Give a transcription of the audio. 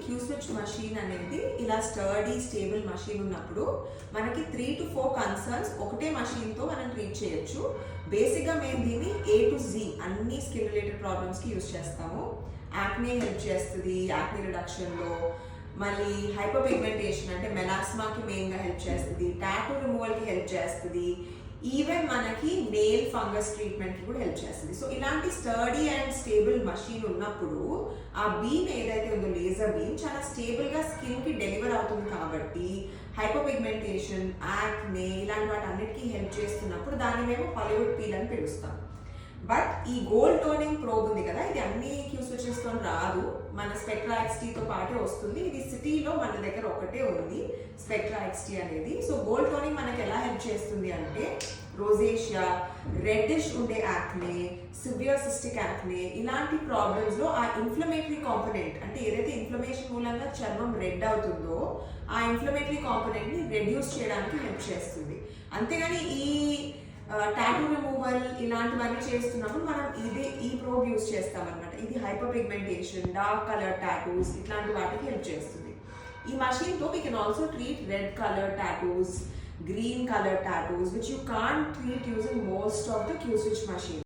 Q-switch machine అనేది ఇలా sturdy stable machine ఉన్నప్పుడు మనకి 3 to 4 కన్సర్న్స్ ఒకటే మషీన్తో మనం ట్రీట్ చేయొచ్చు. బేసిక్గా మేము దీన్ని A to Z అన్ని స్కిన్ రిలేటెడ్ ప్రాబ్లమ్స్కి యూజ్ చేస్తాము. యాక్నే హెల్ప్ చేస్తుంది, యాక్నే రిడక్షన్లో. మళ్ళీ హైపర్ పిగ్మెంటేషన్ అంటే మెలాస్మాకి మెయిన్గా హెల్ప్ చేస్తుంది, టాటూ రిమూవల్కి హెల్ప్ చేస్తుంది, ఈవెన్ మనకి నెయిల్ ఫంగస్ ట్రీట్మెంట్కి కూడా హెల్ప్ చేస్తుంది. సో ఇలాంటి స్టర్డీ అండ్ స్టేబుల్ మషీన్ ఉన్నప్పుడు ఆ బీమ్ ఏదైతే ఉందో లేజర్ బీమ్ చాలా స్టేబుల్గా స్కిన్కి డెలివర్ అవుతుంది కాబట్టి హైపర్ పిగ్మెంటేషన్, యాక్నే ఇలాంటి వాటి అన్నిటికీ హెల్ప్ చేస్తున్నప్పుడు దాన్ని మేము హాలీవుడ్ పీల్ అని పిలుస్తాం. బట్ ఈ గోల్డ్ టోనింగ్ ప్రోబ్ ఉంది కదా, ఇది అన్ని Q-switchesతో రాదు, మన స్పెక్ట్రా XT-తో పాటే వస్తుంది. ఇది సిటీలో మన దగ్గర ఒకటే ఉంది స్పెక్ట్రా XT అనేది. సో గోల్డ్ టోనింగ్ మనకి ఎలా హెల్ప్ చేస్తుంది అంటే రోజేషియా, రెడ్డిష్ ఉండే యాక్నే, సివియర్ సిస్టిక్ యాక్నే ఇలాంటి ప్రాబ్లమ్స్లో ఆ ఇన్ఫ్లమేటరీ కాంపోనెంట్ అంటే ఏదైతే ఇన్ఫ్లమేషన్ మూలంగా చర్మం రెడ్ అవుతుందో ఆ ఇన్ఫ్లమేటరీ కాంపోనెంట్ని రెడ్యూస్ చేయడానికి హెల్ప్ చేస్తుంది. అంతేగాని ఈ టాటూ రిమూవల్ ఇలాంటివన్నీ చేస్తున్నప్పుడు మనం ఈ ప్రోబ్ యూజ్ చేస్తామన్నమాట. ఇది hyperpigmentation, dark colour tattoos ఇట్లాంటి వాటికి హెల్ప్ చేస్తుంది. ఈ మషీన్తో we can also treat red colour tattoos, green color tattoos, which you can't treat using most of the Q-switch machine.